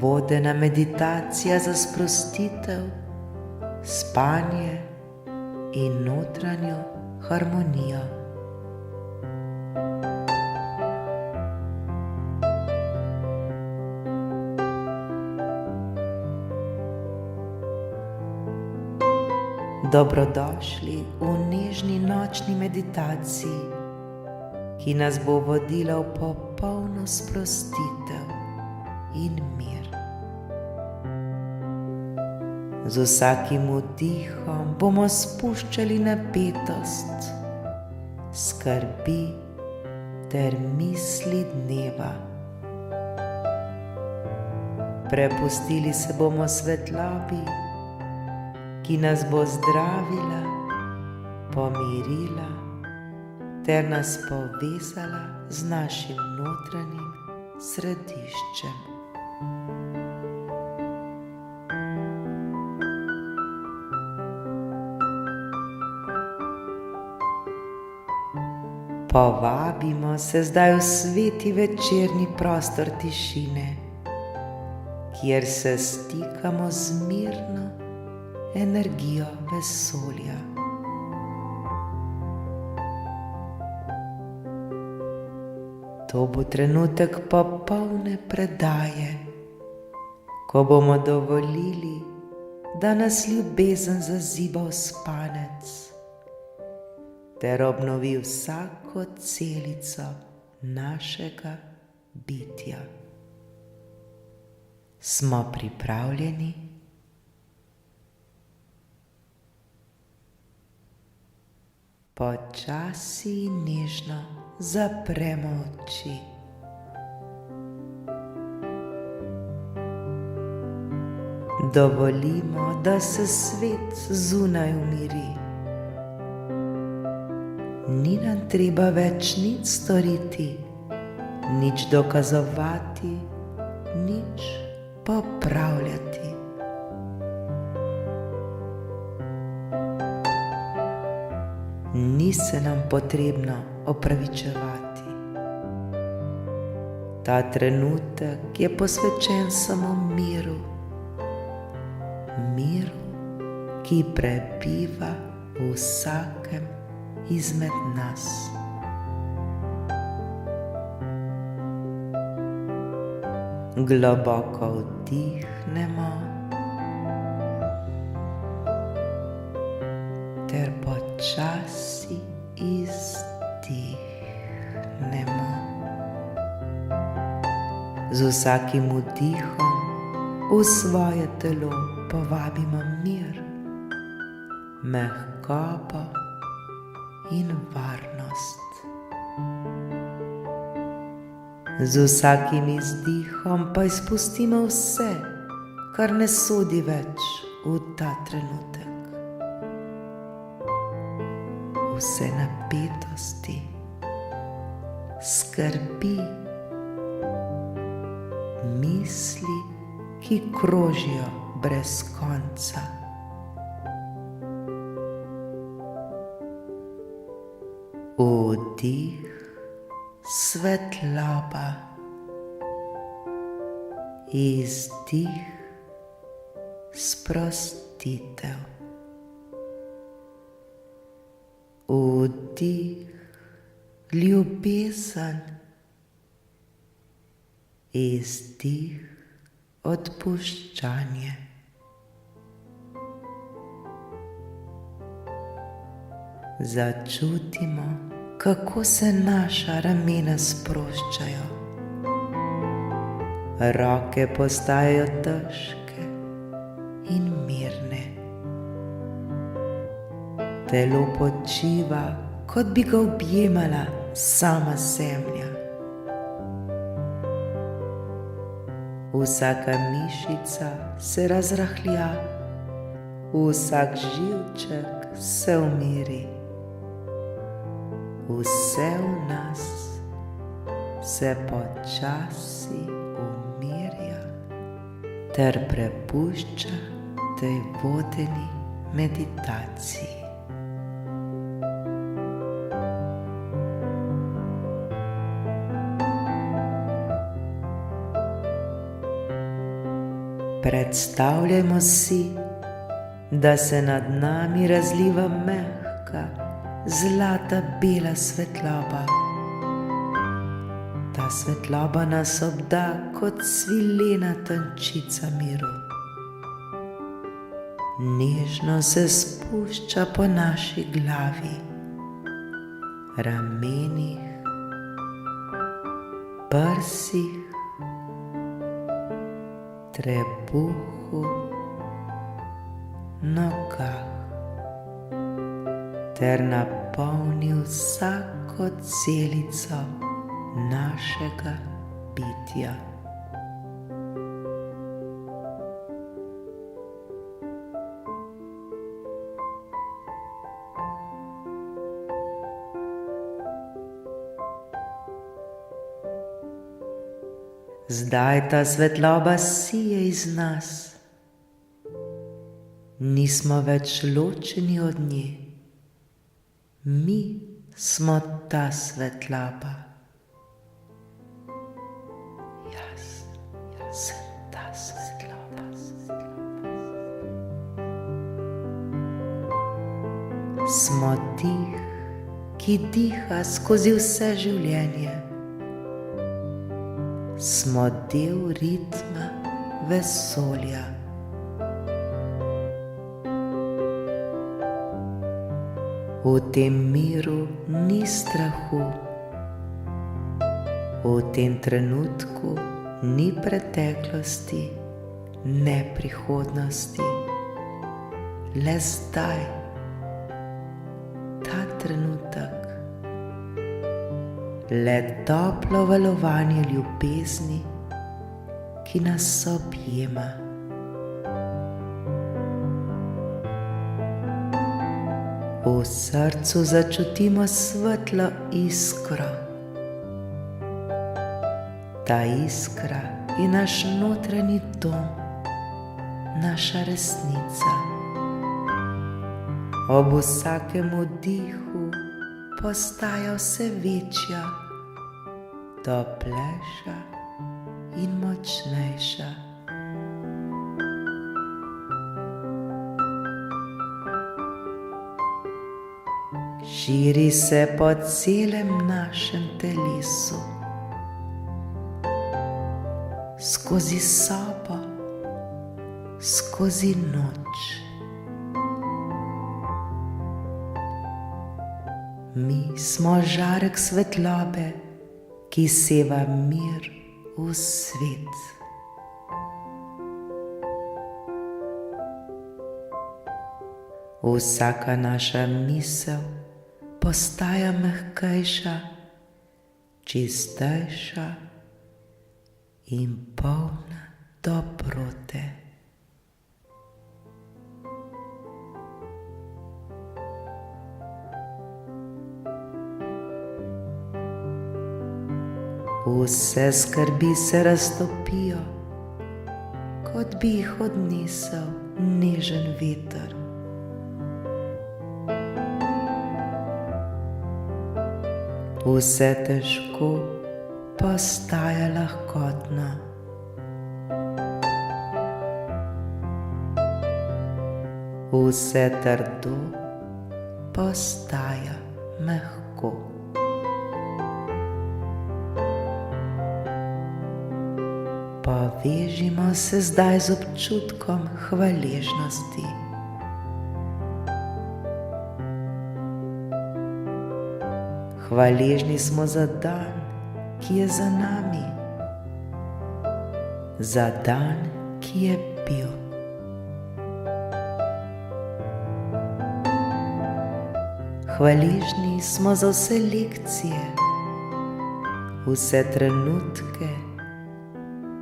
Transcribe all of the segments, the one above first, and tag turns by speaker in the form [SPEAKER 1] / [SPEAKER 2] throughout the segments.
[SPEAKER 1] vodena meditacija za sprostitev, spanje in notranjo harmonijo. Dobrodošli v nežni nočni meditaciji, ki nas bo vodila v popolno sprostitev in mir. Z vsakim vdihom bomo spuščali napetost, skrbi ter misli dneva. Prepustili se bomo svetlobi, ki nas bo zdravila, pomirila ter nas povezala z našim notranjim središčem. Povabimo se zdaj v sveti večerni prostor tišine, kjer se stikamo z mirno energijo vesolja. To bo trenutek popolne predaje, ko bomo dovolili, da nas ljubezen zaziba v spanec ter obnovi vsako celico našega bitja. Smo pripravljeni? Počasi in nežno zapremo oči. Dovolimo, da se svet zunaj umiri. Ni nam treba več nič storiti, nič dokazovati, nič popravljati. Ni se nam potrebno opravičevati. Ta trenutek je posvečen samo miru, miru, ki prebiva v vsakem izmed nas. Globoko vdihnemo ter počasi izdihnemo. Z vsakim vdihom v svoje telo povabimo mir, mehkobo in varnost. Z vsakim izdihom pa izpustimo vse, kar ne sodi več v ta trenutek. Vse napetosti, skrbi, misli, ki krožijo brez konca. Vdih, svetloba, izdih, sprostitev. Vdih, ljubezen, izdih, odpuščanje. Začutimo, kako se naša ramena sproščajo. Roke postajajo težke in mirne. Telo počiva, kot bi ga objemala sama zemlja. Vsaka mišica se razrahlja, vsak živček se umiri. Vse v nas se počasi umirja ter prepušča tej vodeni meditaciji. Predstavljajmo si, da se nad nami razliva mehka, zlata bela svetloba. Ta svetloba nas obda kot svilena tančica miru. Nežno se spušča po naši glavi, ramenih, prsih, trebuhu, nogah ter napolni vsako celico našega bitja. Zdaj ta svetloba sije iz nas. Nismo več ločeni od nje. Mi smo ta svetloba. Jaz sem ta svetloba. Smo dih, ki diha skozi vse življenje. Smo del ritma vesolja. V tem miru ni strahu, v tem trenutku ni preteklosti, ne prihodnosti. Le zdaj, ta trenutek, le toplo valovanje ljubezni, ki nas objema. V srcu začutimo svetlo iskro. Ta iskra je naš notranji dom, naša resnica. Ob vsakem vdihu postaja vse večja, toplejša in močnejša. Širi se po celem našem telesu, skozi sobo, skozi noč. Mi smo žarek svetlobe, ki seva mir v svet. Vsaka naša misel postaja mehkejša, čistejša in polna dobrote. Vse skrbi se raztopijo, kot bi jih odnesel nežen veter. Vse težko postaja lahkotno. Vse trdo postaja mehko. Povežimo se zdaj z občutkom hvaležnosti. Hvaležni smo za dan, ki je za nami, za dan, ki je bil. Hvaležni smo za vse lekcije, vse trenutke,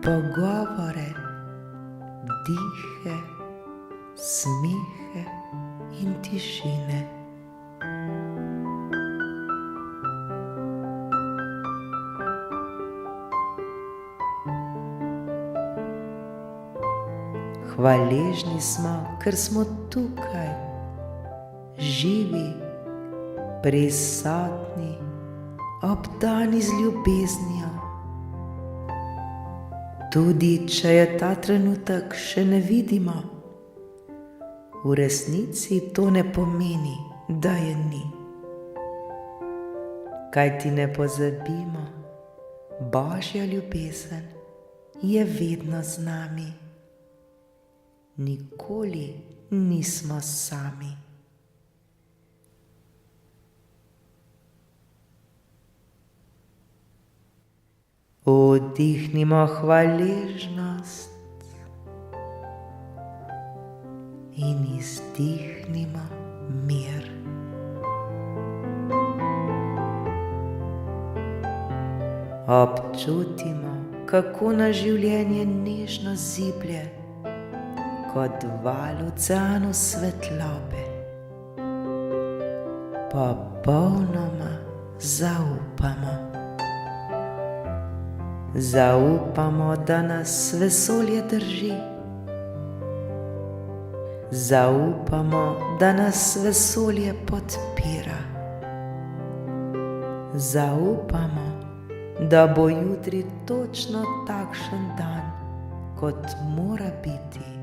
[SPEAKER 1] pogovore, dihe, smehe in tišine. Hvaležni smo, ker smo tukaj, živi, prisotni, obdani z ljubeznijo. Tudi če je ta trenutek še ne vidimo, v resnici to ne pomeni, da je ni. Kajti ne pozabimo, Božja ljubezen je vedno z nami. Nikoli nismo sami. Vdihnimo hvaležnost in izdihnimo mir. Občutimo, kako nas življenje nežno ziblje kot val v oceanu svetlobe. Popolnoma zaupamo. Zaupamo, da nas vesolje drži. Zaupamo, da nas vesolje podpira. Zaupamo, da bo jutri točno takšen dan, kot mora biti.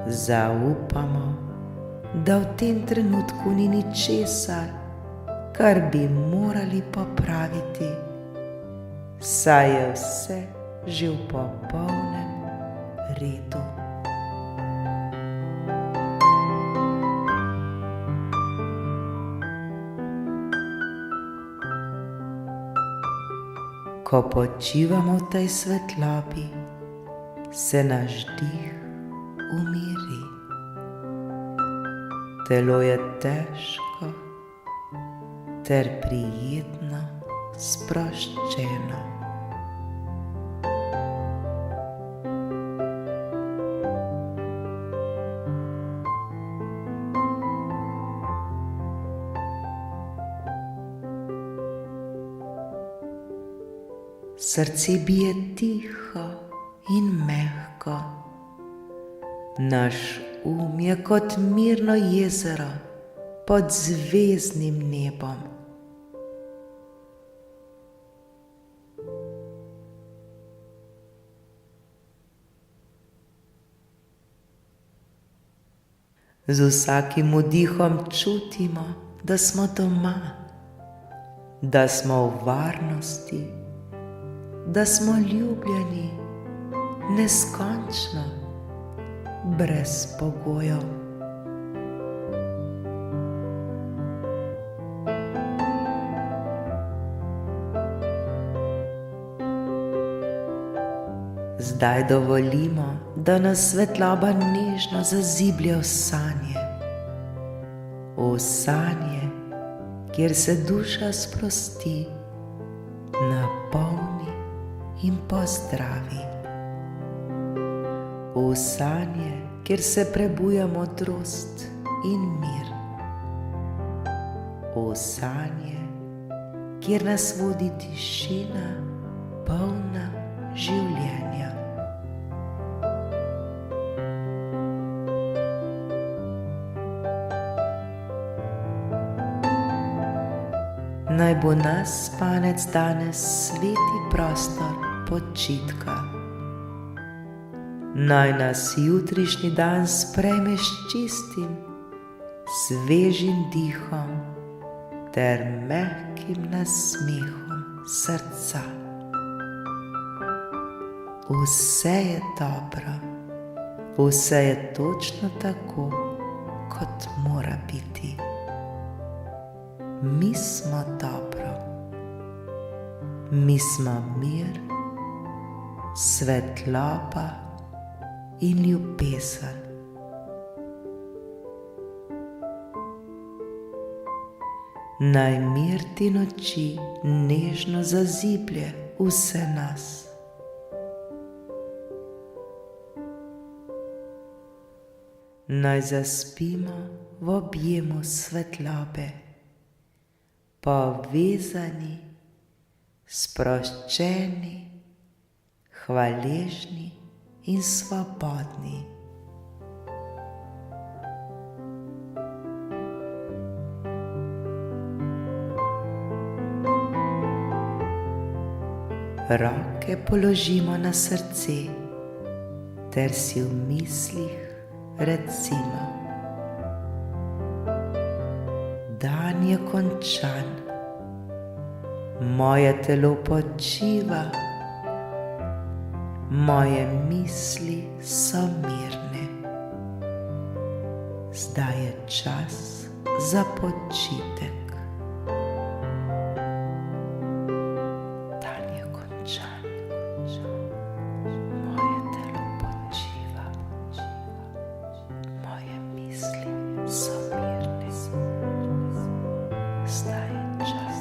[SPEAKER 1] Zaupamo, da v tem trenutku ni ničesar, kar bi morali popraviti, saj je vse že v popolnem redu. Ko počivamo v tej svetlobi, se naš dih umiri. Telo je težko ter prijetno sproščeno. Srce bije tiho in mehko. Naš je kot mirno jezero pod zvezdnim nebom. Z vsakim vdihom čutimo, da smo doma, da smo v varnosti, da smo ljubljeni neskončno, brez pogojev. Zdaj dovolimo, da nas svetloba nežno zaziblje v sanje. V sanje, kjer se duša sprosti, napolni in pozdravi. V sanje, kjer se prebuja modrost in mir. V sanje, kjer nas vodi tišina, polna življenja. Naj bo nas spanec danes sveti prostor počitka. Naj nas jutrišnji dan sprejme s čistim, svežim dihom ter mehkim nasmehom srca. Vse je dobro, vse je točno tako, kot mora biti. Mi smo dobro, mi smo mir, svetloba in ljubezen. Naj mir te noči nežno zaziblje vse nas. Naj zaspimo v objemu svetlobe, povezani, sproščeni, hvaležni in svobodni. roke položimo na srce ter si v mislih recimo: dan je končan, moje telo počiva, moje misli so mirne. Zdaj je čas za počitek. Dan je končan, moje telo počiva, moje misli so mirne. Zdaj je čas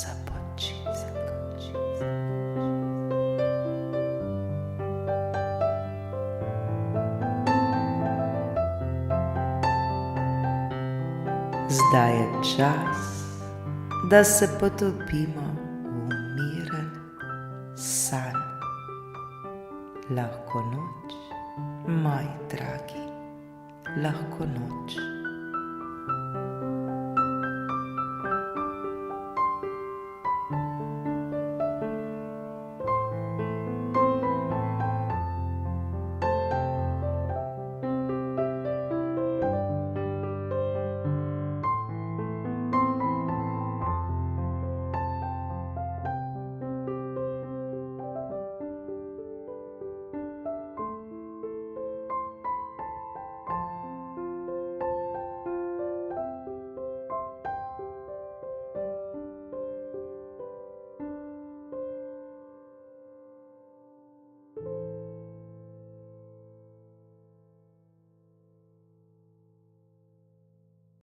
[SPEAKER 1] za počitek. Zdaj je čas, da se potopimo v miren san. Lahko noč, moji dragi, lahko noč.